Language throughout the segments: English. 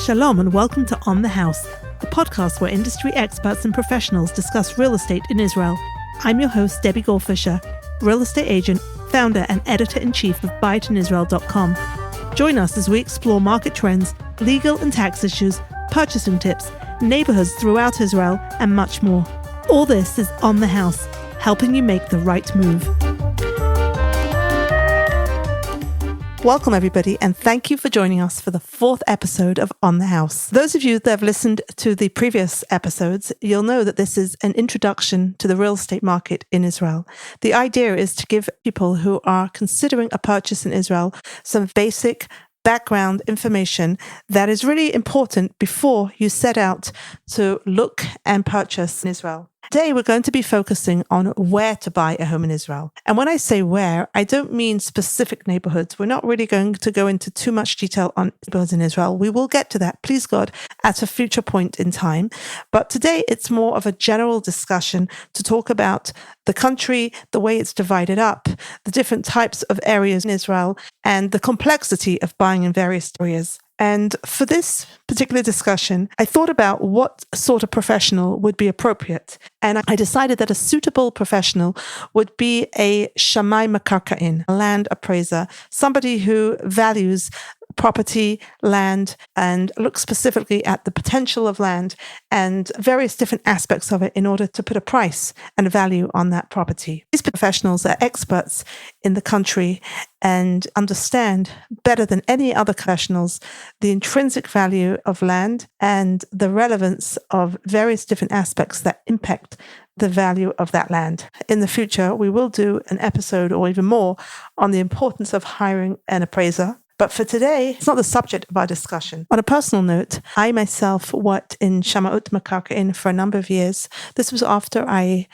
Shalom and welcome to On the House, the podcast where industry experts and professionals discuss real estate in Israel. I'm your host, Debbie Goldfisher, real estate agent, founder and editor-in-chief of Buyitinisrael.com. Join us as we explore market trends, legal and tax issues, purchasing tips, neighborhoods throughout Israel, and much more. All this is On the House, helping you make the right move. Welcome, everybody, and thank you for joining us for the fourth episode of On the House. Those of you that have listened to the previous episodes, you'll know that this is an introduction to the real estate market in Israel. The idea is to give people who are considering a purchase in Israel some basic background information that is really important before you set out to look and purchase in Israel. Today, we're going to be focusing on where to buy a home in Israel. And when I say where, I don't mean specific neighborhoods. We're not really going to go into too much detail on neighborhoods in Israel. We will get to that, please God, at a future point in time. But today, it's more of a general discussion to talk about the country, the way it's divided up, the different types of areas in Israel, and the complexity of buying in various areas. And for this particular discussion, I thought about what sort of professional would be appropriate. And I decided that a suitable professional would be a shamai makarkain, a land appraiser, somebody who values property, land, and looks specifically at the potential of land and various different aspects of it in order to put a price and a value on that property. These professionals are experts in the country and understand better than any other professionals the intrinsic value of land and the relevance of various different aspects that impact the value of that land. In the future, we will do an episode or even more on the importance of hiring an appraiser. But for today, it's not the subject of our discussion. On a personal note, I myself worked in Shamaut Makarkain for a number of years. This was after I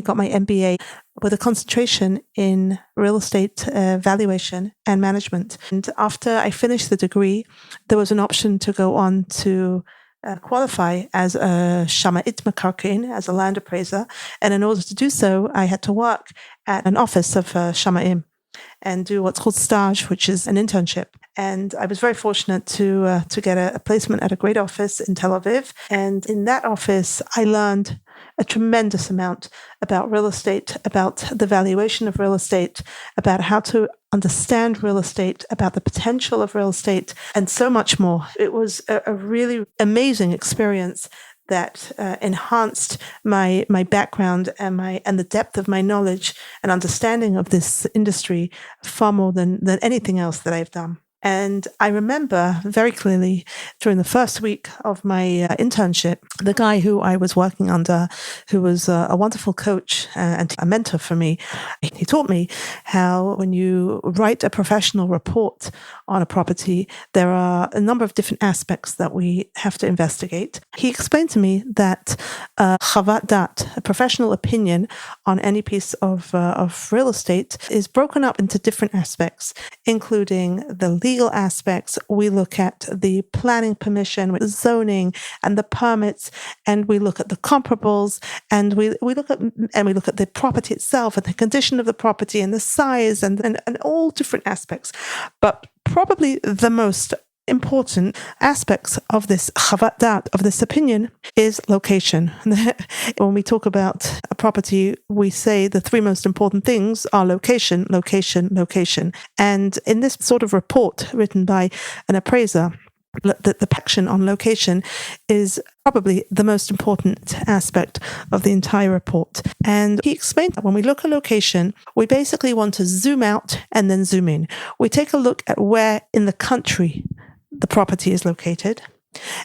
got my MBA with a concentration in real estate valuation and management. And after I finished the degree, there was an option to go on to qualify as a Shamait Makarkain, as a land appraiser. And in order to do so, I had to work at an office of Shamaim and do what's called stage, which is an internship. And I was very fortunate to get a placement at a great office in Tel Aviv. And in that office, I learned a tremendous amount about real estate, about the valuation of real estate, about how to understand real estate, about the potential of real estate, and so much more. It was a really amazing experience that enhanced my background and the depth of my knowledge and understanding of this industry far more than anything else that I've done. And I remember very clearly during the first week of my internship, the guy who I was working under, who was a wonderful coach and a mentor for me, he taught me how when you write a professional report on a property, there are a number of different aspects that we have to investigate. He explained to me that chavat dat, a professional opinion on any piece of real estate, is broken up into different aspects, including the legal aspects. We look at the planning permission, the zoning, and the permits, and we look at the comparables, and we look at the property itself and the condition of the property and the size and all different aspects. But probably the most important aspects of this chavat dat, of this opinion, is location. When we talk about a property, we say the three most important things are location, location, location. And in this sort of report written by an appraiser, the action on location is probably the most important aspect of the entire report. And he explained that when we look at location, we basically want to zoom out and then zoom in. We take a look at where in the country the property is located,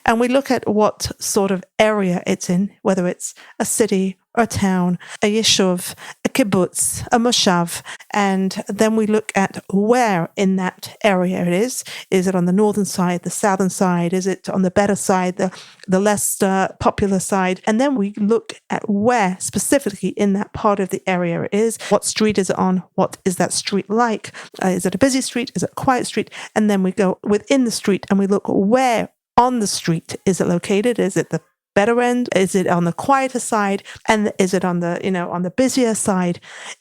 and we look at what sort of area it's in, whether it's a city or a town, a yeshuv, a kibbutz, a Moshav, and then we look at where in that area it is. Is it on the northern side, the southern side? Is it on the better side, the less popular side? And then we look at where specifically in that part of the area it is. What street is it on? What is that street like? Is it a busy street? Is it a quiet street? And then we go within the street and we look where on the street is it located? Is it the better end? Is it on the quieter side? And is it on the, on the busier side?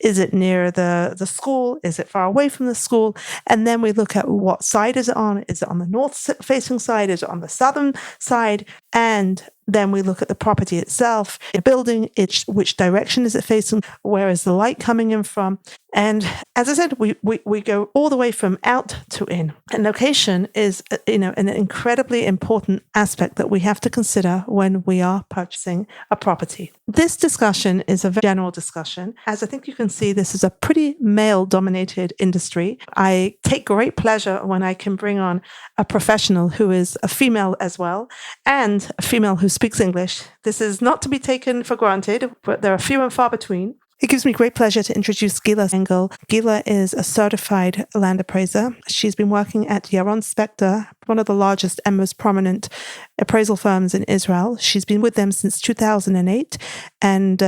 Is it near the school? Is it far away from the school? And then we look at what side is it on? Is it on the north-facing side? Is it on the southern side? And then we look at the property itself, the building, which direction is it facing? Where is the light coming in from? And as I said, we go all the way from out to in. And location is, an incredibly important aspect that we have to consider when we are purchasing a property. This discussion is a very general discussion. As I think you can see, this is a pretty male-dominated industry. I take great pleasure when I can bring on a professional who is a female as well, and a female who speaks English. This is not to be taken for granted, but there are few and far between. It gives me great pleasure to introduce Gila Engel. Gila is a certified land appraiser. She's been working at Gila Specter, one of the largest and most prominent appraisal firms in Israel. She's been with them since 2008 and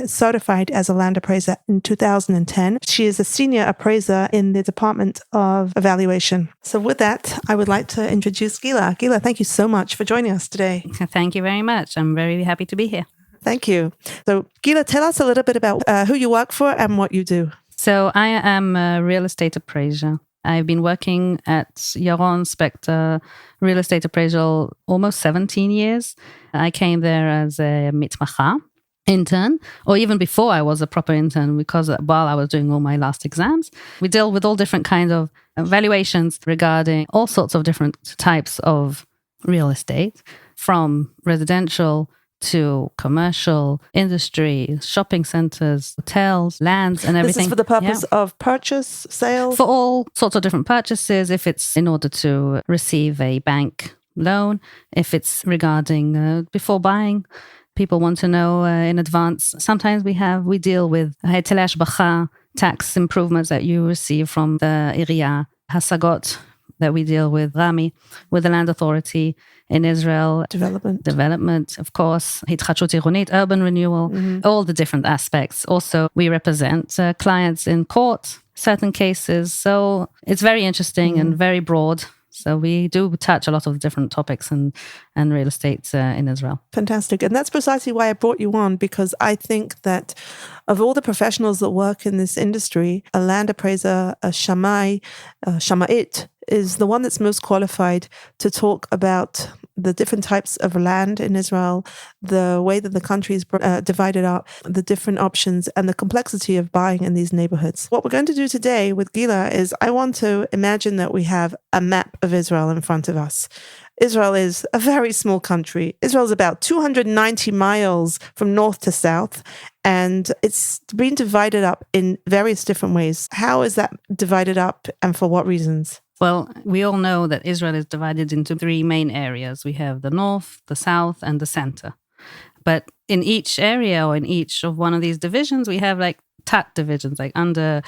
certified as a land appraiser in 2010. She is a senior appraiser in the Department of Evaluation. So with that, I would like to introduce Gila. Gila, thank you so much for joining us today. Thank you very much. I'm very happy to be here. Thank you. So, Gila, tell us a little bit about who you work for and what you do. So, I am a real estate appraiser. I've been working at Gila Specter real estate appraisal almost 17 years. I came there as a mitmacha, intern, or even before I was a proper intern, because while I was doing all my last exams, we deal with all different kinds of valuations regarding all sorts of different types of real estate, from residential to commercial, industry, shopping centers, hotels, lands, and everything. This is for the purpose of purchase, sale? For all sorts of different purchases, if it's in order to receive a bank loan, if it's regarding before buying, people want to know in advance. Sometimes we deal with היטלי השבחה, tax improvements that you receive from the עירייה, השגות that we deal with, Rami, with the land authority in Israel. Development, of course, התחדשות עירונית, urban renewal, all the different aspects. Also, we represent clients in court, certain cases. So it's very interesting and very broad. So we do touch a lot of different topics and real estate in Israel. Fantastic. And that's precisely why I brought you on, because I think that of all the professionals that work in this industry, a land appraiser, a shamai, shamait, is the one that's most qualified to talk about the different types of land in Israel, the way that the country is divided up, the different options, and the complexity of buying in these neighborhoods. What we're going to do today with Gila is I want to imagine that we have a map of Israel in front of us. Israel is a very small country. Israel is about 290 miles from north to south, and it's been divided up in various different ways. How is that divided up, and for what reasons? Well, we all know that Israel is divided into three main areas. We have the north, the south, and the center. But in each area or in each of one of these divisions, we have like tat divisions, like under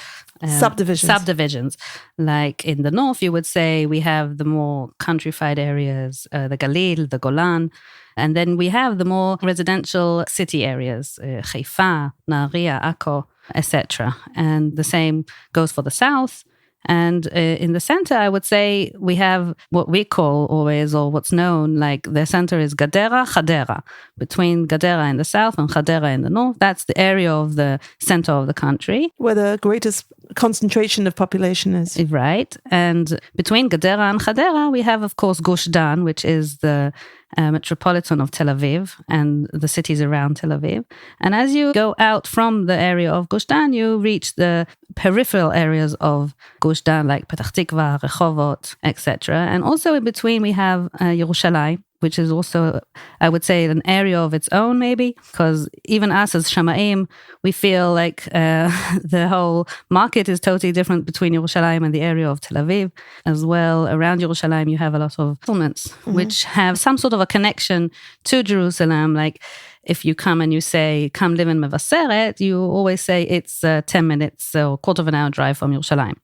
subdivisions. Like in the north, you would say we have the more countrified areas, the Galil, the Golan. And then we have the more residential city areas, Haifa, Nahariya, Akko, etc. And the same goes for the south. And in the center, I would say we have what we call always, or what's known, like the center is Gadera, Hadera. Between Gadera in the south and Hadera in the north, that's the area of the center of the country. Where the greatest concentration of population is. Right. And between Gadera and Hadera, we have, of course, Gush Dan, which is the metropolitan of Tel Aviv and the cities around Tel Aviv. And as you go out from the area of Gush Dan, you reach the peripheral areas of Gush Dan, like Petach Tikva, Rehovot, etc. And also in between, we have Yerushalayim, which is also, I would say, an area of its own, maybe, because even us as Shamaim, we feel like the whole market is totally different between Yerushalayim and the area of Tel Aviv. As well, around Yerushalayim, you have a lot of settlements, which have some sort of a connection to Jerusalem. Like, if you come and you say, come live in Mevaseret, you always say it's 10 minutes or quarter of an hour drive from Yerushalayim.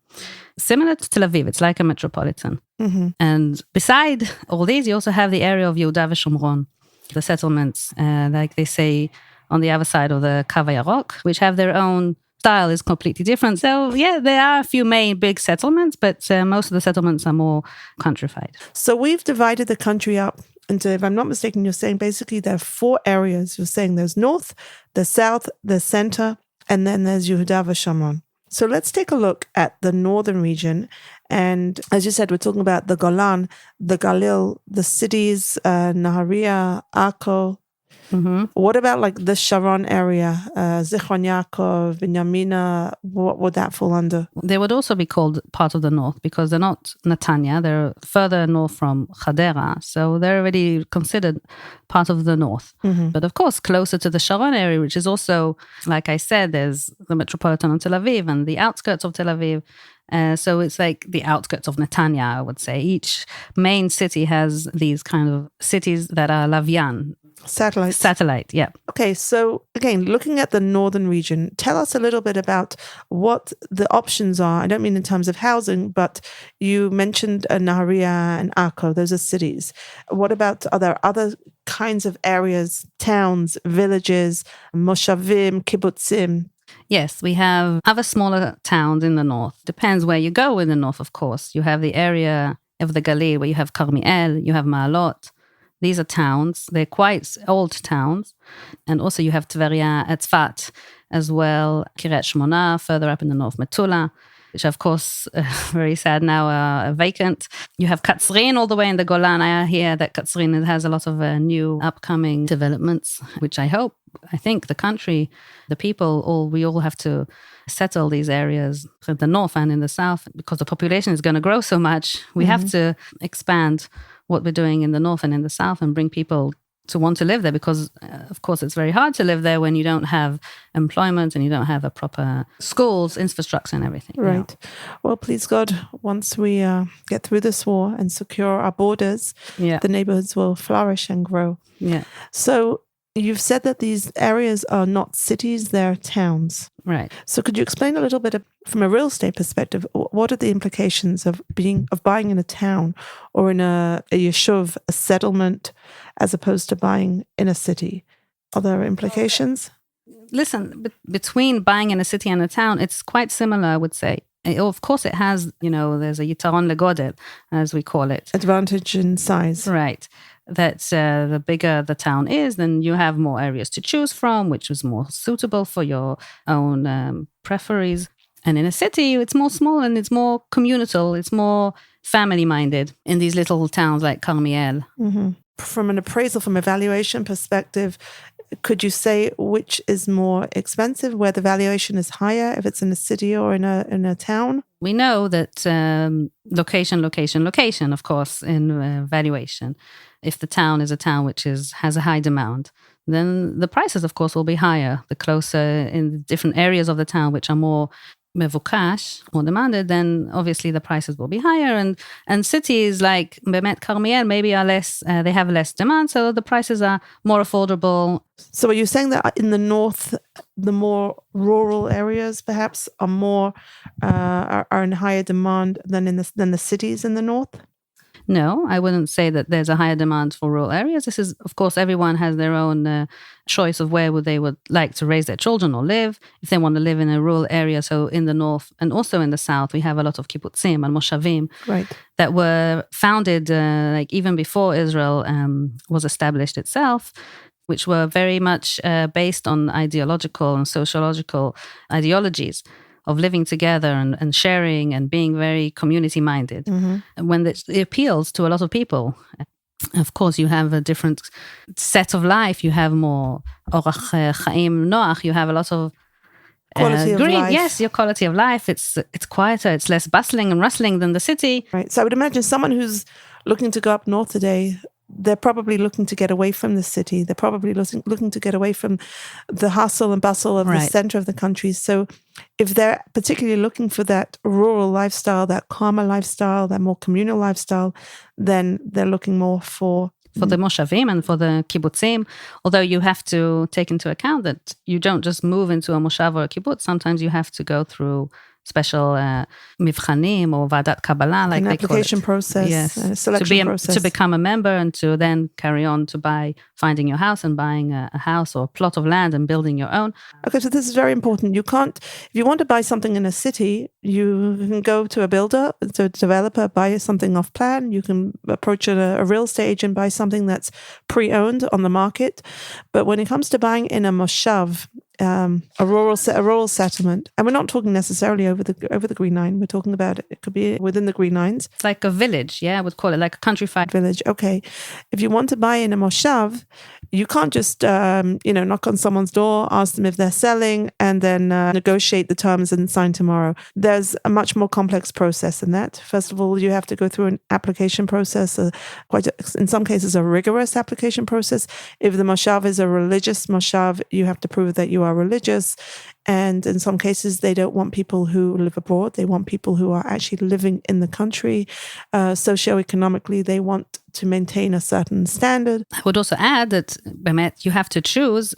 Similar to Tel Aviv, it's like a metropolitan. And beside all these, you also have the area of Yehuda v'Shomron, the settlements, like they say on the other side of the Kav HaYarok, which have their own style, is completely different. So yeah, there are a few main big settlements, but most of the settlements are more countrified. So we've divided the country up And if I'm not mistaken, you're saying basically there are 4 areas. You're saying there's north, there's south, there's center, and then there's Yehuda v'Shamron. So let's take a look at the northern region. And as you said, we're talking about the Golan, the Galil, the cities, Nahariya, Akko. Mm-hmm. What about like the Sharon area, Zichron Yaakov, Binyamina? What would that fall under? They would also be called part of the north because they're not Netanya. They're further north from Hadera. So they're already considered part of the north. Mm-hmm. But of course, closer to the Sharon area, which is also, like I said, there's the metropolitan of Tel Aviv and the outskirts of Tel Aviv. So it's like the outskirts of Netanya, I would say. Each main city has these kind of cities that are Lavyan. Satellite, yeah. Okay, so again, looking at the northern region, tell us a little bit about what the options are. I don't mean in terms of housing, but you mentioned Nahariya and Akko. Those are cities. What about, are there other kinds of areas, towns, villages, Moshavim, Kibbutzim? Yes, we have other smaller towns in the north. Depends where you go in the north, of course. You have the area of the Galil where you have Carmiel, you have Ma'alot. These are towns. They're quite old towns. And also you have Tveria, Tzfat as well, Kiryat Shmona, further up in the north, Metula, which of course, very sad now, are vacant. You have Katzrin all the way in the Golan. I hear that Katzrin has a lot of new upcoming developments, which I think the country, the people, we all have to settle these areas in the north and in the south because the population is going to grow so much. We have to expand what we're doing in the north and in the south and bring people to want to live there because, of course, it's very hard to live there when you don't have employment and you don't have a proper schools, infrastructure and everything. Right. Well, please God, once we get through this war and secure our borders, the neighborhoods will flourish and grow. Yeah. So you've said that these areas are not cities, they're towns. Right. So could you explain a little bit from a real estate perspective, what are the implications of buying in a town or in a yeshuv, a settlement, as opposed to buying in a city? Are there implications? Listen, between buying in a city and a town, it's quite similar, I would say. Of course, it has, there's a yitaron legodel, as we call it. Advantage in size. Right. That the bigger the town is, then you have more areas to choose from, which is more suitable for your own preferences. And in a city, it's more small and it's more communal. It's more family-minded in these little towns like Carmiel. Mm-hmm. From an appraisal, from a valuation perspective, could you say which is more expensive, where the valuation is higher, if it's in a city or in a town? We know that location, of course, in valuation. If the town is a town which has a high demand, then the prices, of course, will be higher. The closer in the different areas of the town which are more mevukash, more demanded, then obviously the prices will be higher. And cities like Bemet Carmiel maybe are less, they have less demand, so the prices are more affordable. So are you saying that in the north, the more rural areas perhaps are more are in higher demand than the cities in the north? No, I wouldn't say that there's a higher demand for rural areas. This is, of course, everyone has their own choice of where they would like to raise their children or live. If they want to live in a rural area, so in the north and also in the south, we have a lot of kibbutzim and moshavim that were founded like even before Israel was established itself, which were very much based on ideological and sociological ideologies of living together and sharing and being very community-minded. Mm-hmm. When it appeals to a lot of people, of course, you have a different set of life. You have more orach chaim noach. You have a lot of quality of life. Yes, your quality of life. It's quieter. It's less bustling and rustling than the city. Right. So I would imagine someone who's looking to go up north today, they're probably looking to get away from the city. They're probably looking to get away from the hustle and bustle of the center of the country. So if they're particularly looking for that rural lifestyle, that calmer lifestyle, that more communal lifestyle, then they're looking more for the moshavim and for the kibbutzim. Although you have to take into account that you don't just move into a moshav or a kibbutz. Sometimes you have to go through special מבחנים or ועדת קבלה, like an they call it. application process, Yes. a selection process. To become a member and to then carry on to finding your house and buying a house or a plot of land and building your own. Okay, so this is very important. You can't, if you want to buy something in a city, you can go to a builder, to a developer, buy something off plan. You can approach a real estate agent, buy something that's pre-owned on the market. But when it comes to buying in a Moshav, a rural settlement, and we're not talking necessarily over the Green Line. We're talking about it could be within the Green Lines. It's like a village, yeah, I would call it like a countrified village. Okay, if you want to buy in a Moshav, you can't just knock on someone's door, ask them if they're selling, and then negotiate the terms and sign tomorrow. There's a much more complex process than that. First of all, you have to go through an application process, in some cases a rigorous application process. If the Moshav is a religious Moshav, you have to prove that you are religious. And in some cases, they don't want people who live abroad. They want people who are actually living in the country. Socioeconomically, they want to maintain a certain standard. I would also add that, Bemet, you have to choose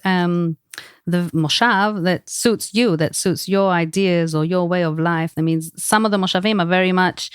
the Moshav that suits you, that suits your ideas or your way of life. That means some of the Moshavim are very much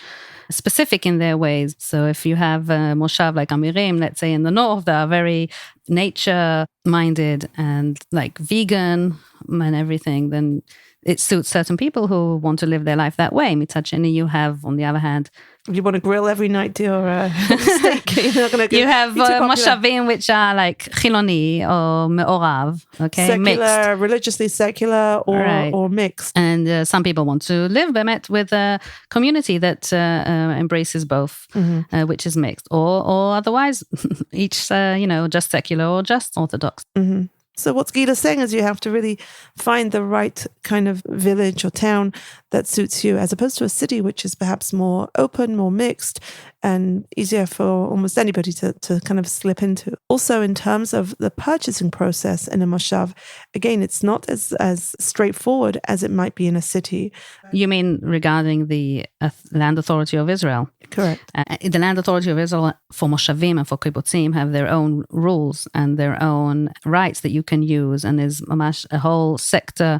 specific in their ways. So if you have a Moshav like Amirim, let's say in the north, that are very nature-minded and like vegan and everything, then it suits certain people who want to live their life that way. Mitzad sheni, you have, on the other hand, if you want to grill every night to your steak, you're not going to. You have Moshavim which are like Chiloni or Me'orav, okay, secular, mixed. Religiously secular or mixed. And some people want to live with a community that embraces both, which is mixed, or otherwise, each just secular or just Orthodox. Mm-hmm. So what Gila's saying is you have to really find the right kind of village or town that suits you, as opposed to a city which is perhaps more open, more mixed, and easier for almost anybody to kind of slip into. Also, in terms of the purchasing process in a Moshav, again, it's not as straightforward as it might be in a city. You mean regarding the Land Authority of Israel? Correct. The Land Authority of Israel for Moshavim and for Kibbutzim have their own rules and their own rights that you can use, and there's a whole sector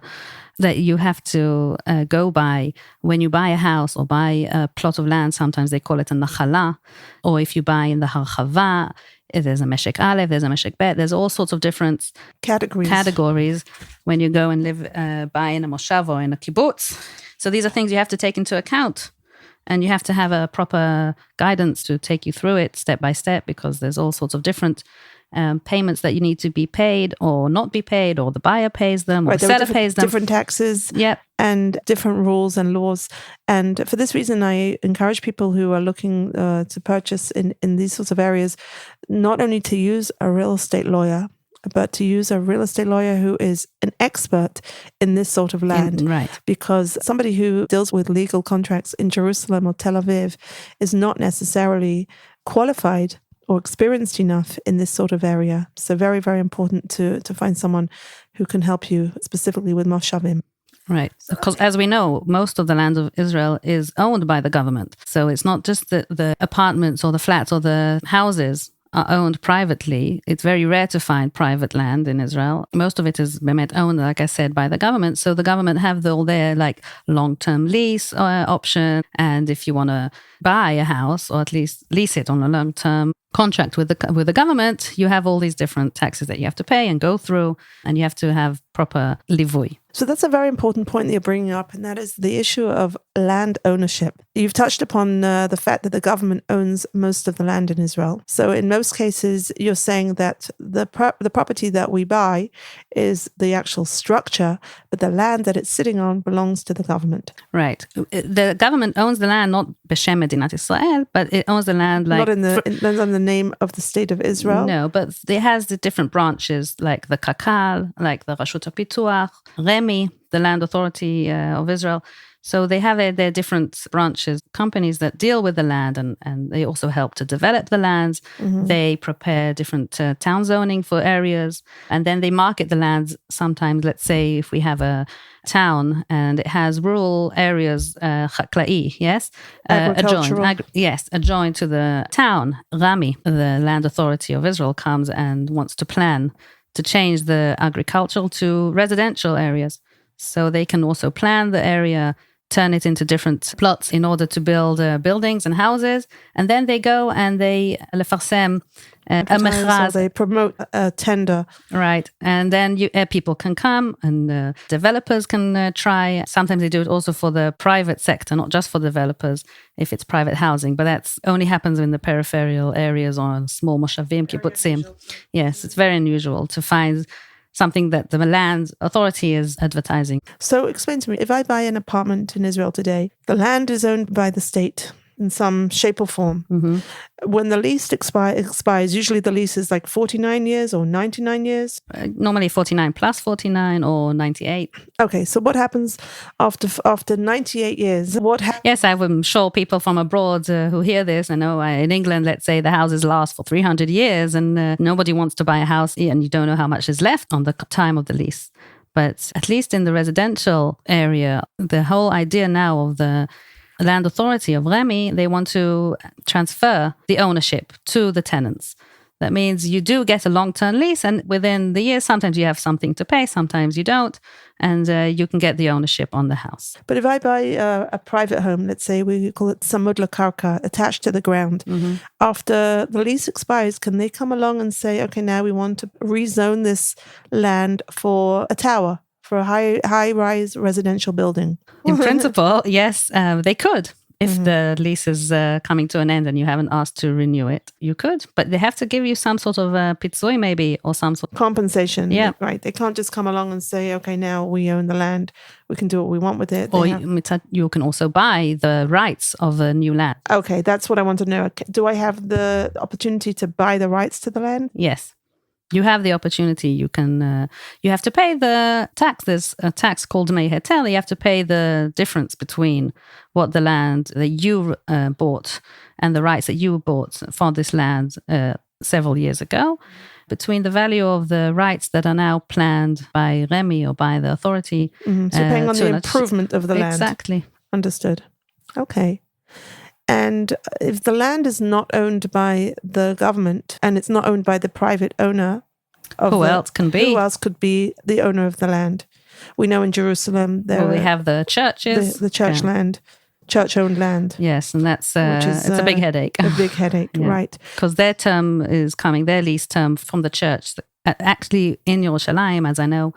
that you have to go by when you buy a house or buy a plot of land. Sometimes they call it a nachala, or if you buy in the harchava, if there's a meshek aleph, there's a meshek bet, there's all sorts of different categories when you go and buy in a moshav or in a kibbutz. So these are things you have to take into account, and you have to have a proper guidance to take you through it step by step, because there's all sorts of different payments that you need to be paid or not be paid, or the buyer pays them, or the seller pays them. Different taxes, and different rules and laws. And for this reason, I encourage people who are looking to purchase in these sorts of areas, not only to use a real estate lawyer, but to use a real estate lawyer who is an expert in this sort of land. Right. Because somebody who deals with legal contracts in Jerusalem or Tel Aviv is not necessarily qualified or experienced enough in this sort of area. So very, very important to find someone who can help you specifically with Moshavim. Right. Because as we know, most of the land of Israel is owned by the government. So it's not just the apartments or the flats or the houses are owned privately. It's very rare to find private land in Israel. Most of it is owned, like I said, by the government. So the government have all their like long-term lease option. And if you want to buy a house, or at least lease it on a long-term contract with the government, you have all these different taxes that you have to pay and go through, and you have to have proper livui. So that's a very important point that you're bringing up, and that is the issue of land ownership. You've touched upon the fact that the government owns most of the land in Israel. So in most cases, you're saying that the property that we buy is the actual structure, but the land that it's sitting on belongs to the government. Right. The government owns the land, not B'Shem Medinat Israel, but it owns the land like... Not in the name of the state of Israel? No, but it has the different branches, like the Kakal, like the Rashut HaPituach, Remi, the Land Authority of Israel. So they have their different branches, companies that deal with the land, and they also help to develop the lands. Mm-hmm. They prepare different town zoning for areas, and then they market the lands. Sometimes, let's say, if we have a town and it has rural areas, chaklai, yes, adjoined to the town. Rami, the Land Authority of Israel, comes and wants to plan to change the agricultural to residential areas. So they can also plan the area turn it into different plots in order to build buildings and houses. And then they go and they lefarsem a mechraz. They promote a tender. Right. And then people can come and developers can try. Sometimes they do it also for the private sector, not just for developers, if it's private housing. But that's only happens in the peripheral areas or small moshavim, kibbutzim. Yes, it's very unusual to find something that the land authority is advertising. So explain to me, if I buy an apartment in Israel today, the land is owned by the state in some shape or form. Mm-hmm. When the lease expires, usually the lease is like 49 years or 99 years. Normally 49 plus 49 or 98. Okay, so what happens after 98 years? Yes, I'm sure people from abroad who hear this, I know in England, let's say the houses last for 300 years and nobody wants to buy a house and you don't know how much is left on the time of the lease. But at least in the residential area, the whole idea now of the land authority of Remi, they want to transfer the ownership to the tenants. That means you do get a long-term lease, and within the year, sometimes you have something to pay, sometimes you don't, and you can get the ownership on the house. But if I buy a private home, let's say we call it samud lakarka, attached to the ground, after the lease expires, can they come along and say, okay, now we want to rezone this land for a tower, for a high-rise residential building? In principle, yes, they could. If the lease is coming to an end and you haven't asked to renew it, you could. But they have to give you some sort of pitzui maybe, or some sort of compensation. Yeah. Right. They can't just come along and say, okay, now we own the land. We can do what we want with it. Or you can also buy the rights of a new land. Okay, that's what I want to know. Do I have the opportunity to buy the rights to the land? Yes. You have the opportunity. You can. You have to pay the tax. There's a tax called Dmei Hetel. You have to pay the difference between what the land that you bought and the rights that you bought for this land several years ago, between the value of the rights that are now planned by Remi or by the authority. So paying on the improvement of the land. Exactly. Understood. Okay. And if the land is not owned by the government and it's not owned by the private owner, who else can be? Who else could be the owner of the land? We know in Jerusalem we have the churches, the church land, church-owned land. Yes, and that's it's a big headache. A big headache, yeah. Right? Because their term is coming, their lease term from the church. Actually, in Yerushalayim, as I know,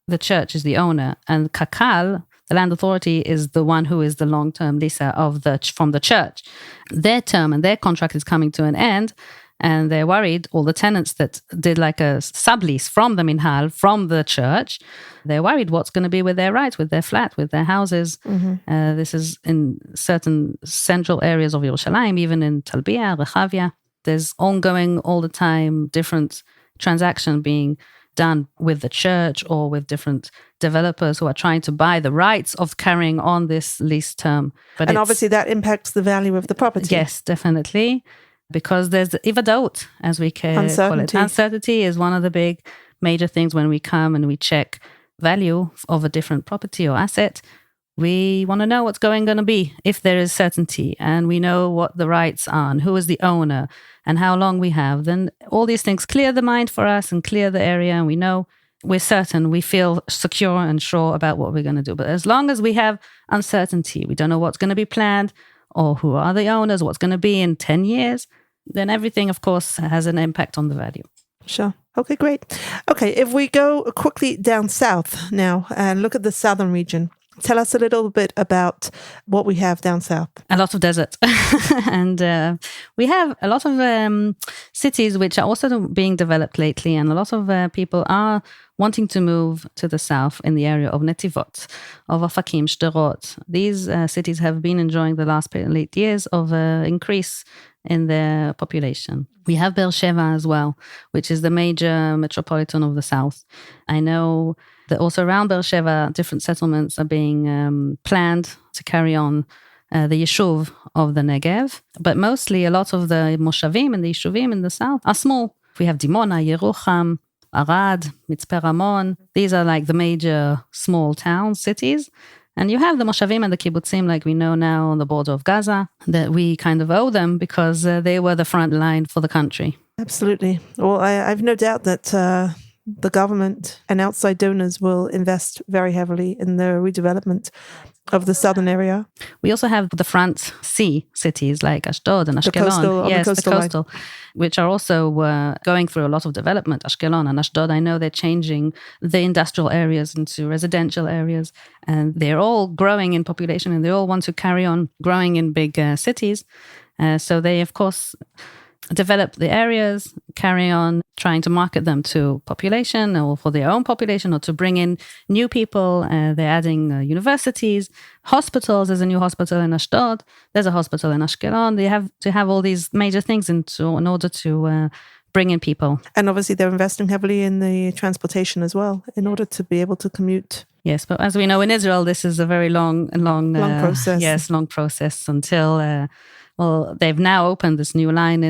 the church is the owner, and Kakal, the land authority, is the one who is the long-term leaser from the church. Their term and their contract is coming to an end, and they're worried, all the tenants that did like a sublease from the Minhal, from the church, they're worried what's going to be with their rights, with their flat, with their houses. This is in certain central areas of Yerushalayim, even in Talbiya, Rechavia. There's ongoing all the time different transaction being done with the church or with different developers who are trying to buy the rights of carrying on this lease term. And obviously that impacts the value of the property. Yes, definitely. Because there's the ivadot, as we call it. Uncertainty is one of the big major things when we come and we check value of a different property or asset. We want to know what's going to be if there is certainty and we know what the rights are and who is the owner and how long we have. Then all these things clear the mind for us and clear the area, and we know we're certain, we feel secure and sure about what we're going to do. But as long as we have uncertainty, we don't know what's going to be planned or who are the owners, what's going to be in 10 years, then everything, of course, has an impact on the value. Sure. Okay, great. Okay, if we go quickly down south now and look at the southern region, tell us a little bit about what we have down south. A lot of desert. And we have a lot of cities which are also being developed lately, and a lot of people are wanting to move to the south in the area of Netivot, of Ofakim, Shderot. These cities have been enjoying the last 8 years of increase in their population. We have Beersheba as well, which is the major metropolitan of the south. I know that also around Beersheba, different settlements are being planned to carry on the Yeshuv of the Negev. But mostly a lot of the Moshavim and the Yeshuvim in the south are small. We have Dimona, Yerucham, Arad, Mitzpe Ramon. These are like the major small towns, cities. And you have the Moshavim and the Kibbutzim, like we know now on the border of Gaza, that we kind of owe them because they were the front line for the country. Absolutely. Well, I've no doubt that the government and outside donors will invest very heavily in the redevelopment of the southern area. We also have the front sea cities like Ashdod and Ashkelon. The coastal, which are also going through a lot of development. Ashkelon and Ashdod, I know they're changing the industrial areas into residential areas, and they're all growing in population, and they all want to carry on growing in big cities. So they, of course, develop the areas, carry on trying to market them to population or for their own population or to bring in new people. They're adding universities, hospitals. There's a new hospital in Ashdod. There's a hospital in Ashkelon. They have to have all these major things in order to bring in people. And obviously they're investing heavily in the transportation as well in order to be able to commute. Yes, but as we know in Israel, this is a very long process. Yes, long process until... Well, they've now opened this new line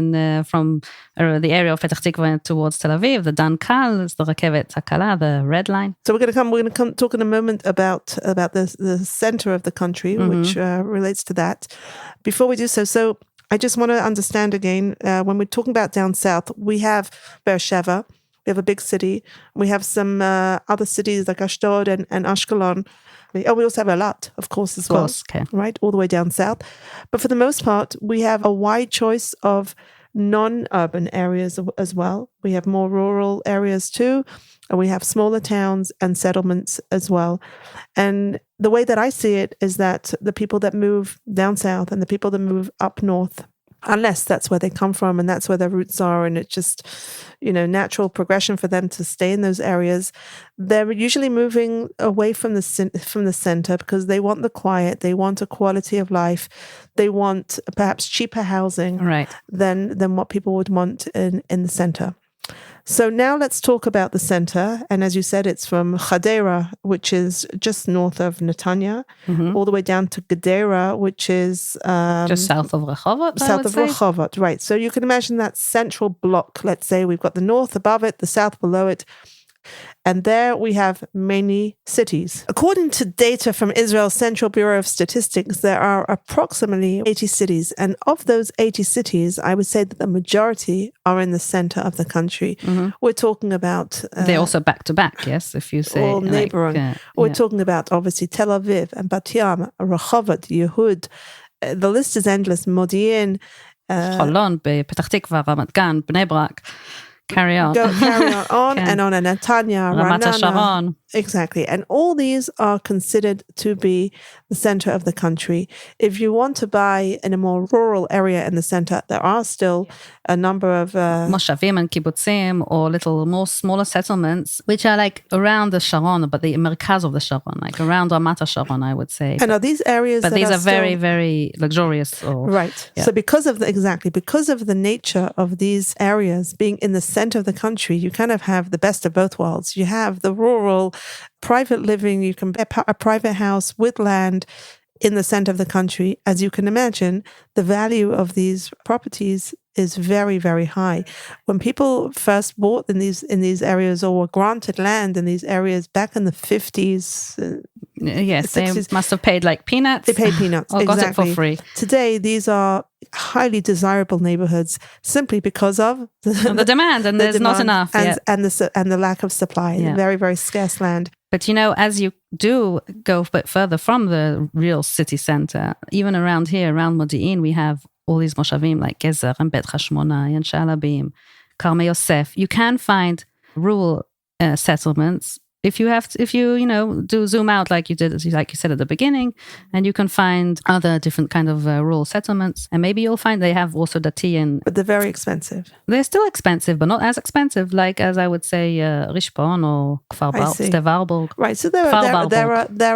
from the area of Petah Tikva towards Tel Aviv, the Dan Kal, it's the Rekevet Hakala, the red line. So we're going to come talk in a moment about the center of the country, which relates to that. Before we do so I just want to understand again, when we're talking about down south, we have Beersheba, we have a big city, we have some other cities like Ashdod and Ashkelon. We also have Eilat, of course, as well, okay. Right, all the way down south. But for the most part, we have a wide choice of non-urban areas as well. We have more rural areas too, and we have smaller towns and settlements as well. And the way that I see it is that the people that move down south and the people that move up north, unless that's where they come from and that's where their roots are, and it's just, natural progression for them to stay in those areas, they're usually moving away from the center because they want the quiet, they want a quality of life, they want perhaps cheaper housing than what people would want in the center. So now let's talk about the center. And as you said, it's from Hadera, which is just north of Netanya, all the way down to Gedera, which is... just south of Rehovot, Rehovot, right. So you can imagine that central block. Let's say we've got the north above it, the south below it. And there we have many cities. According to data from Israel's Central Bureau of Statistics, there are approximately 80 cities. And of those 80 cities, I would say that the majority are in the center of the country. We're talking about... they're also back to back, yes, if you say... All neighboring. We're talking about, obviously, Tel Aviv and Bat Yam, Rehovot, Yehud. The list is endless. Modi'in. Holon, Petah Tikva, Ramat Gan, Bnei Brak. Carry on. And on. And Netanya, Ramat Sharon. Exactly. And all these are considered to be the center of the country. If you want to buy in a more rural area in the center, there are still a number of... Moshavim and Kibbutzim, or little more smaller settlements, which are like around the Sharon, but the Merkaz of the Sharon, like around Ramat Sharon, I would say. And are these areas But these are very, very luxurious. Right. Yeah. So because of the nature of these areas being in the center of the country, you kind of have the best of both worlds. You have the rural, private living, you can buy a private house with land in the center of the country. As you can imagine, the value of these properties is very, very high. When people first bought in these areas or were granted land in these areas back in the 50s, yes, 60s, they must have paid like peanuts. They paid peanuts, or exactly. got it for free. Today, these are highly desirable neighborhoods simply because of the demand, and there's not enough and the lack of supply. Very, very scarce land. But as you do go a bit further from the real city center, even around here, around Modi'in, we have all these moshavim like Gezer and Bet Hashmona and Shalabim, Karmei Yosef. You can find rural settlements if you do zoom out like you did, like you said at the beginning, and you can find other different kind of rural settlements, and maybe you'll find they have also dati, but they're very expensive. They're still expensive, but not as expensive, like as I would say Rishpon or Stevarborg. Right. So there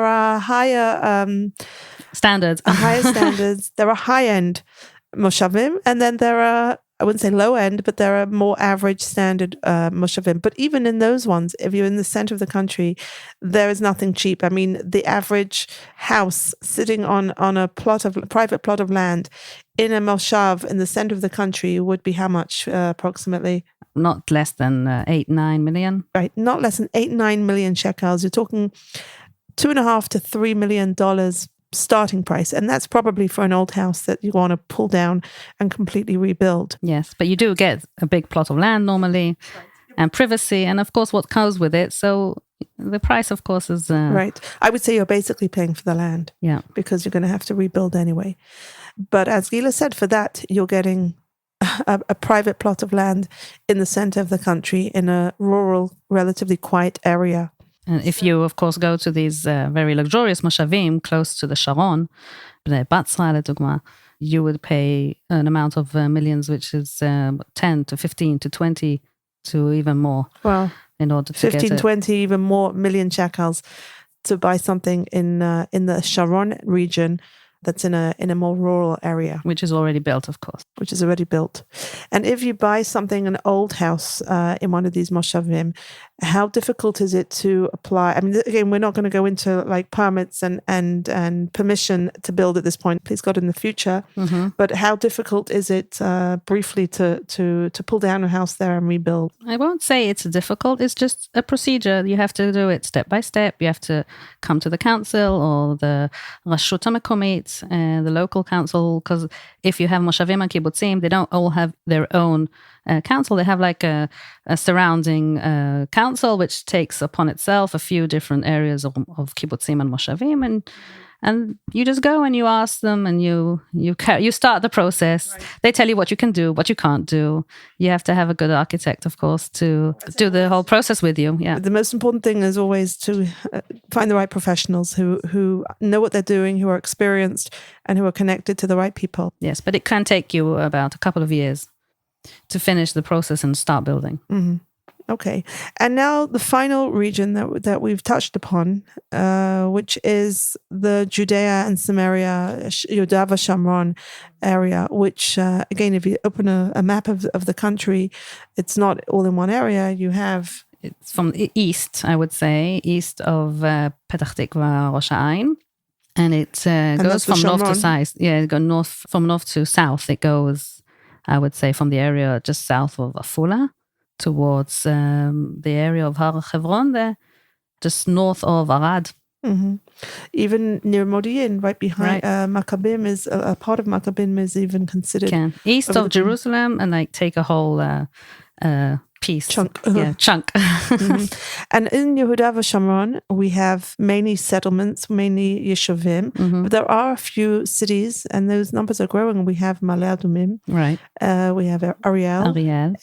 are higher standards. Higher standards. There are high end moshavim, and then there are, I wouldn't say low end, but there are more average standard moshavim. But even in those ones, if you're in the center of the country, there is nothing cheap. I mean, the average house sitting on a private plot of land in a Moshav in the center of the country would be how much approximately? Not less than 8-9 million. Right, not less than 8-9 million shekels. You're talking $2.5 to $3 million starting price, and that's probably for an old house that you want to pull down and completely rebuild. Yes, but you do get a big plot of land normally. and privacy, and of course what comes with it. So the price, of course, is right. I would say you're basically paying for the land, because you're going to have to rebuild anyway. But as Gila said, for that you're getting a private plot of land in the center of the country in a rural, relatively quiet area. And if you, of course, go to these very luxurious moshavim close to the Sharon, Bnei Batzra, לדוגמה, you would pay an amount of millions, which is 10 to 15 to 20 to even more. Wow. In order to 15, get it. 20, even more million shekels to buy something in the Sharon region that's in a more rural area. Which is already built, of course. Which is already built. And if you buy something, an old house in one of these moshavim, how difficult is it to apply? I mean, again, we're not going to go into like permits and permission to build at this point, please God, in the future. Mm-hmm. But how difficult is it briefly to pull down a house there and rebuild? I won't say it's difficult. It's just a procedure. You have to do it step by step. You have to come to the council or the Rashut HaMakomit, the local council, because if you have Moshavim and Kibbutzim, they don't all have their own council. They have like a surrounding council, which takes upon itself a few different areas of Kibbutzim and Moshavim, and you just go and you ask them, and you start the process. Right. They tell you what you can do, what you can't do. You have to have a good architect, of course, to do the whole process with you. Yeah. The most important thing is always to find the right professionals who know what they're doing, who are experienced, and who are connected to the right people. Yes, but it can take you about a couple of years to finish the process and start building. Mm-hmm. Okay. And now the final region that we've touched upon, which is the Judea and Samaria, Yehuda v'Shamron area, which, again, if you open a map of the country, it's not all in one area. You have... It's from the east, I would say, east of Petach Tikva, Rosh Ha'ain. And it goes from north to south. Yeah, it goes from north to south. It goes, I would say, from the area just south of Afula towards the area of Har Hebron there, just north of Arad. Mm-hmm. Even near Modi'in, right behind Maccabim, is a part of Maccabim is even considered east of Jerusalem, and like take a whole piece. Chunk. Yeah, chunk. Mm-hmm. And in Yehuda v'Shamron, we have mainly settlements, mainly Yeshuvim, but there are a few cities, and those numbers are growing. We have Ma'ale Adumim, right? We have Ariel,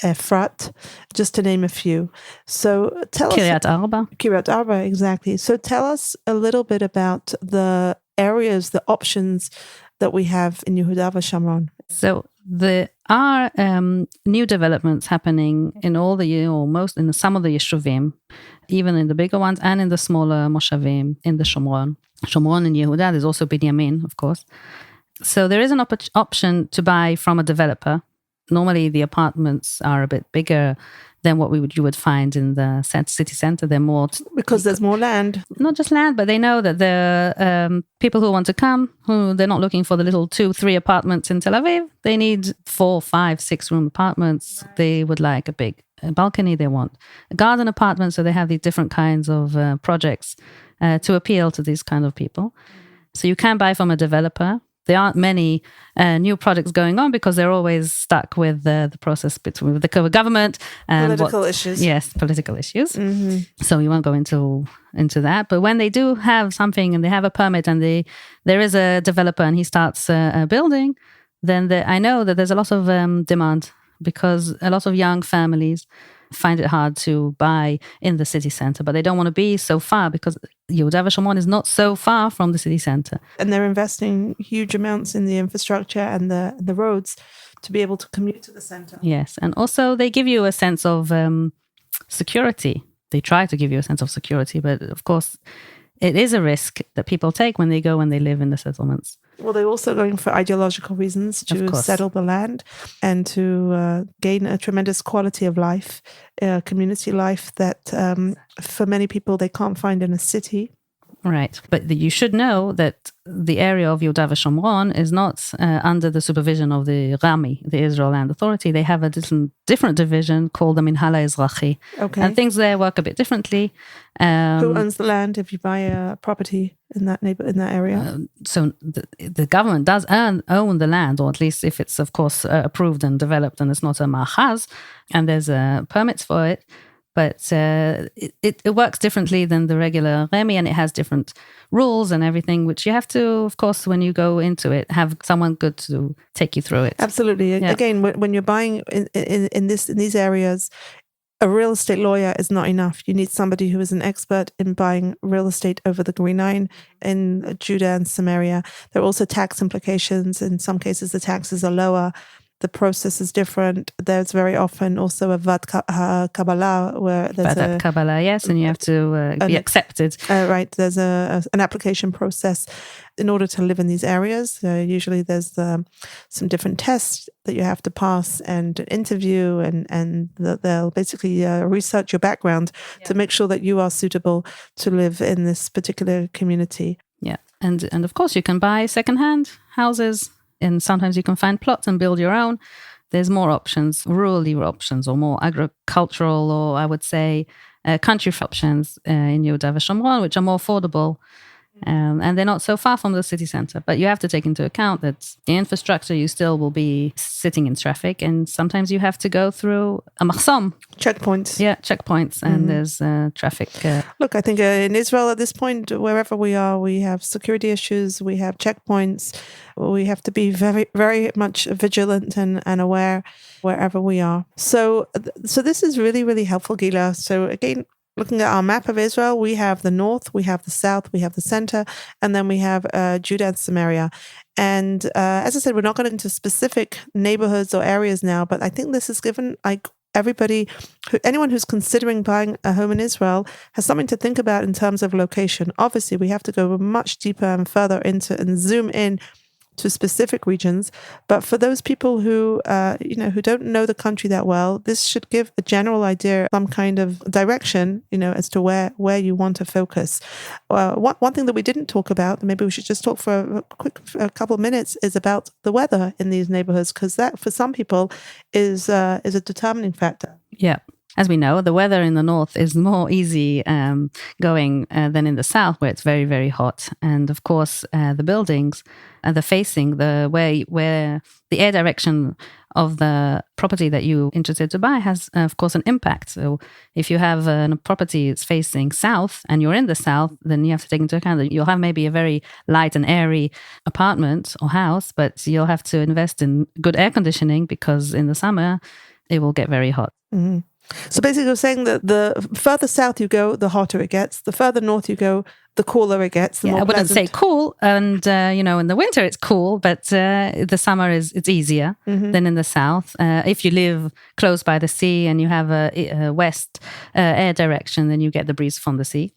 Efrat, just to name a few. So tell Kiryat Arba. Kiryat Arba, exactly. So tell us a little bit about the areas, the options that we have in Yehuda v'Shamron. So there are new developments happening in all most in some of the Yeshuvim, even in the bigger ones and in the smaller Moshavim in the Shomron. Shomron and Yehuda, there's also Binyamin, of course. So there is an option to buy from a developer. Normally the apartments are a bit bigger than what you would find in the city center. They're more... Because there's more land. Not just land, but they know that the people who want to come, who they're not looking for the little 2-3 apartments in Tel Aviv. They need 4, 5, 6 room apartments. Right. They would like a big balcony. They want a garden apartment. So they have these different kinds of projects to appeal to these kind of people. So you can buy from a developer. There aren't many new projects going on because they're always stuck with the process between the government and political issues. Yes, political issues. Mm-hmm. So we won't go into that. But when they do have something and they have a permit and there is a developer and he starts building, then I know that there's a lot of demand because a lot of young families find it hard to buy in the city center, but they don't want to be so far because Yehuda v'Shamron is not so far from the city center. And they're investing huge amounts in the infrastructure and the roads to be able to commute to the center. Yes, and also they give you a sense of security. They try to give you a sense of security, but of course it is a risk that people take when they go and they live in the settlements. Well, they're also going for ideological reasons to settle the land and to gain a tremendous quality of life, community life that for many people they can't find in a city. Right. But you should know that the area of Yehuda Shomron is not under the supervision of the Rami, the Israel Land Authority. They have a different division called the Minhal HaEzrachi. Okay. And things there work a bit differently. Who owns the land if you buy a property in that area? So the government does own the land, or at least if it's, of course, approved and developed and it's not a machaz, and there's permits for it. But it works differently than the regular Remi, and it has different rules and everything, which you have to, of course, when you go into it, have someone good to take you through it. Absolutely. Yeah. Again, when you're buying in these areas, a real estate lawyer is not enough. You need somebody who is an expert in buying real estate over the Green Line in Judea and Samaria. There are also tax implications. In some cases, the taxes are lower. The process is different. There's very often also a Vat Kabbalah where there's a Kabbalah, yes, and you have to be accepted. Right. There's an application process in order to live in these areas. Usually there's some different tests that you have to pass and an interview, and they'll basically research your background to make sure that you are suitable to live in this particular community. Yeah, and of course you can buy secondhand houses. And sometimes you can find plots and build your own. There's more options, rural options, or more agricultural, or I would say country options in Yehuda Shomron, which are more affordable. And they're not so far from the city center. But you have to take into account that the infrastructure, you still will be sitting in traffic. And sometimes you have to go through a machsom. Checkpoints. Yeah, checkpoints. And there's traffic. Look, I think in Israel at this point, wherever we are, we have security issues, we have checkpoints. We have to be very, very much vigilant and aware wherever we are. So this is really, really helpful, Gila. So again, looking at our map of Israel, we have the north, we have the south, we have the center, and then we have Judea and Samaria. And as I said, we're not going into specific neighborhoods or areas now, but I think this is given anyone who's considering buying a home in Israel has something to think about in terms of location. Obviously, we have to go much deeper and further into and zoom in to specific regions. But for those people who don't know the country that well, this should give a general idea, some kind of direction, as to where you want to focus. One thing that we didn't talk about, maybe we should just talk for a couple of minutes, is about the weather in these neighborhoods, because that for some people is a determining factor. Yeah. As we know, the weather in the north is more easy going than in the south, where it's very, very hot. And of course, the buildings, the facing, where the air direction of the property that you're interested to buy has, of course, an impact. So if you have a property that's facing south and you're in the south, then you have to take into account that you'll have maybe a very light and airy apartment or house, but you'll have to invest in good air conditioning because in the summer, it will get very hot. Mm-hmm. So basically you're saying that the further south you go, the hotter it gets. The further north you go, the cooler it gets. The more I wouldn't pleasant. say cool. And, in the winter it's cool, but the summer it's easier than in the south. If you live close by the sea and you have a west air direction, then you get the breeze from the sea.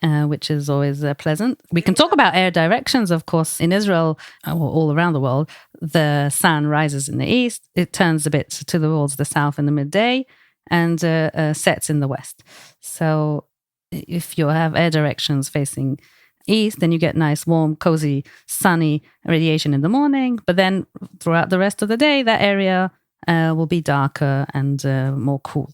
Which is always pleasant. We can talk about air directions, of course. In Israel, all around the world, the sun rises in the east. It turns a bit towards the south in the midday and sets in the west. So if you have air directions facing east, then you get nice, warm, cozy, sunny radiation in the morning. But then throughout the rest of the day, that area will be darker and more cool.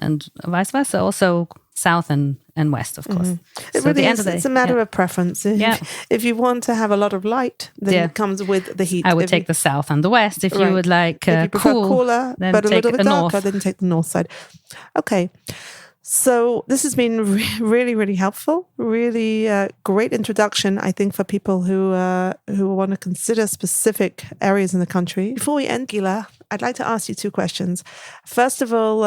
And vice versa, also south and west, of course. It really is. It's a matter of preference. If you want to have a lot of light, then it comes with the heat. I would take the south and the west. If you would like if you prefer cooler, then but a little bit darker, north. then take the north side. Okay. So this has been really, really helpful. Really great introduction, I think, for people who want to consider specific areas in the country. Before we end, Gila, I'd like to ask you two questions. First of all,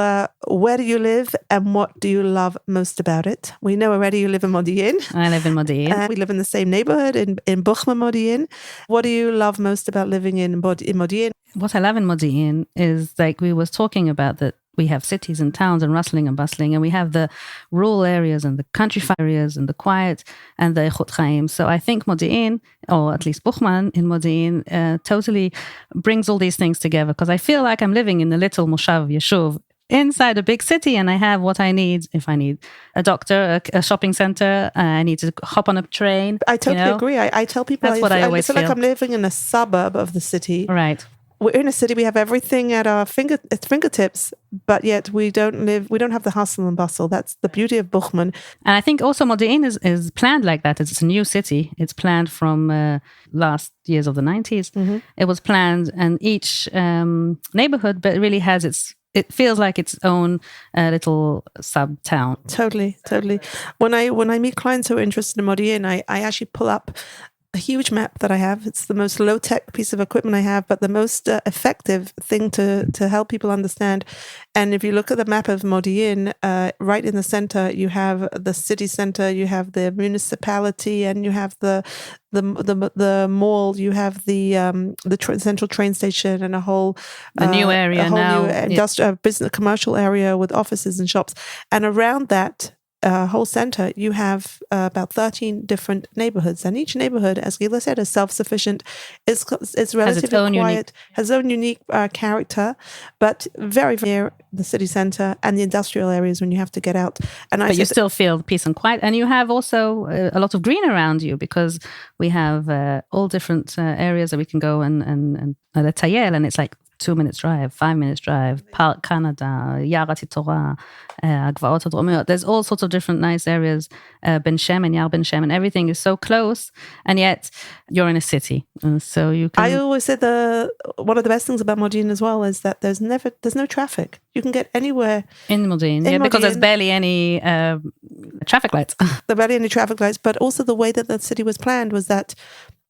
where do you live and what do you love most about it? We know already you live in Modi'in. I live in Modi'in. We live in the same neighborhood in Buchma, Modi'in. What do you love most about living in Modi'in? What I love in Modi'in is, like we was talking about, that we have cities and towns and rustling and bustling, and we have the rural areas and the countryside areas and the quiet and the Eichut Chaim. So I think Modi'in, or at least Buchman in Modi'in, totally brings all these things together, because I feel like I'm living in a little Moshav Yeshuv inside a big city and I have what I need. If I need a doctor, a shopping center, I need to hop on a train. I totally agree. I tell people that's what I always feel like I'm living in a suburb of the city. Right. We're in a city, we have everything at our fingertips, but yet we don't have the hustle and bustle. That's the beauty of Buchman. And I think also Modi'in is planned like that. It's a new city. It's planned from last years of the 90s. Mm-hmm. It was planned, and each neighborhood but really has it feels like its own little sub-town. Totally. When I meet clients who are interested in Modi'in, I actually pull up a huge map that I have. It's the most low-tech piece of equipment I have, but the most effective thing to help people understand. And if you look at the map of Modi'in, right in the center, you have the city center, you have the municipality, and you have the mall. You have the central train station, and a whole new area, new industrial business commercial area with offices and shops. And around that whole center, you have about 13 different neighborhoods, and each neighborhood, as Gila said, is self-sufficient. It's relatively quiet, has its own unique character, but very, very near the city center and the industrial areas when you have to get out. But you still feel peace and quiet, and you have also a lot of green around you, because we have all different areas that we can go and Tayel, and it's like 2 minutes drive, 5 minutes drive, Park Canada, Yarat Torah, Agvaot HaDromiyot. There's all sorts of different nice areas, Ben Shemen, Yar Ben Shemen. Everything is so close, and yet you're in a city. And so you can... I always say one of the best things about Modi'in as well is that there's no traffic. You can get anywhere in Modi'in, because there's barely any traffic lights. There are barely any traffic lights, but also the way that the city was planned was that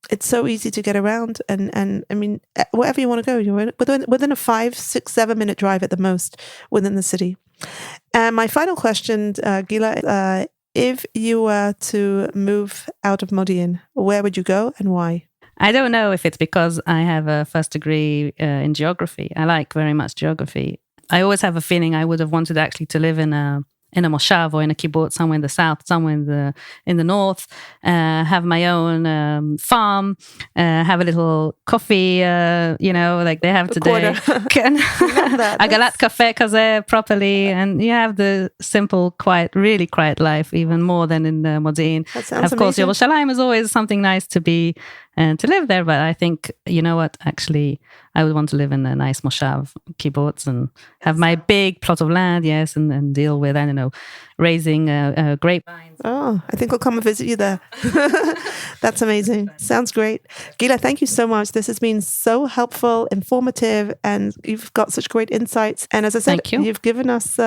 it's so easy to get around, and I mean, wherever you want to go, you're within a 5, 6, 7 minute drive at the most within the city. And my final question, Gila, if you were to move out of Modi'in, where would you go and why? I don't know if it's because I have a first degree in geography. I like very much geography. I always have a feeling I would have wanted actually to live in a Moshav or in a Kibbutz, somewhere in the south, somewhere in the north, have my own farm, have a little coffee, like they have today. Agalat cafe kaze properly, and you have the simple, quiet, really quiet life, even more than in Modi'in. Of course, Yerushalayim is always something nice to be and to live there, but I think, you know what, actually, I would want to live in a nice Moshav, Kibbutz, and have my big plot of land, yes, and deal with, I don't know, raising grapevines. Oh, I think I'll come and visit you there. That's amazing. Sounds great. Gila, thank you so much. This has been so helpful, informative, and you've got such great insights. And as I said, you've given us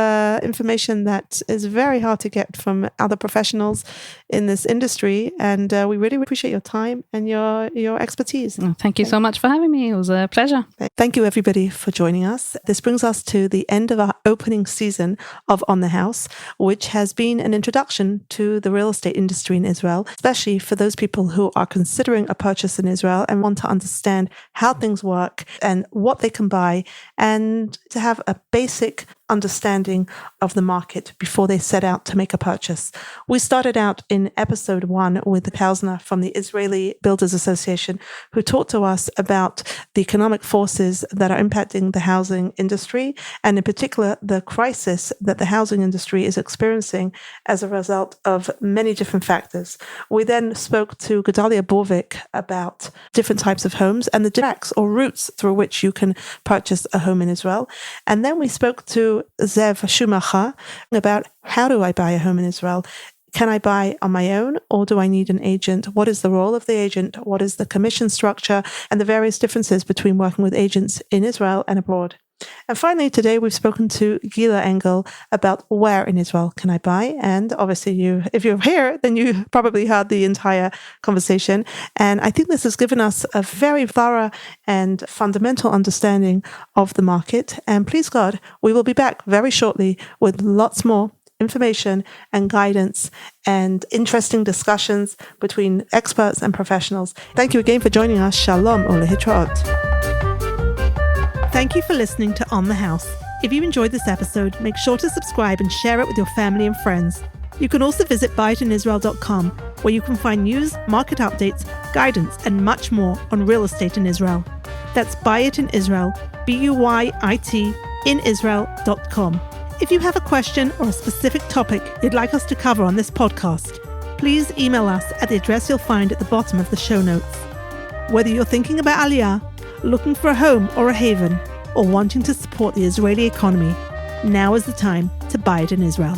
information that is very hard to get from other professionals in this industry. And we really appreciate your time and your expertise. Thank you so much for having me. It was a pleasure. Thank you, everybody, for joining us. This brings us to the end of our opening season of On the House, which has been an introduction to the real estate industry in Israel, especially for those people who are considering a purchase in Israel and want to understand how things work and what they can buy, and to have a basic understanding of the market before they set out to make a purchase. We started out in episode 1 with Hausner from the Israeli Builders Association, who talked to us about the economic forces that are impacting the housing industry, and in particular, the crisis that the housing industry is experiencing as a result of many different factors. We then spoke to Gedalia Borvik about different types of homes and the tracks or routes through which you can purchase a home in Israel. And then we spoke to Zev Schumacher about how do I buy a home in Israel? Can I buy on my own, or do I need an agent? What is the role of the agent? What is the commission structure, and the various differences between working with agents in Israel and abroad? And finally, today we've spoken to Gila Engel about where in Israel can I buy. And obviously, if you're here, then you probably heard the entire conversation. And I think this has given us a very thorough and fundamental understanding of the market. And please God, we will be back very shortly with lots more information and guidance and interesting discussions between experts and professionals. Thank you again for joining us. Shalom ulehitraot. Thank you for listening to On the House. If you enjoyed this episode, make sure to subscribe and share it with your family and friends. You can also visit Buyitinisrael.com, where you can find news, market updates, guidance, and much more on real estate in Israel. That's Buyitinisrael, Buyitinisrael.com. buyitinisrael.com. If you have a question or a specific topic you'd like us to cover on this podcast, please email us at the address you'll find at the bottom of the show notes. Whether you're thinking about Aliyah, looking for a home or a haven, or wanting to support the Israeli economy, now is the time to buy it in Israel.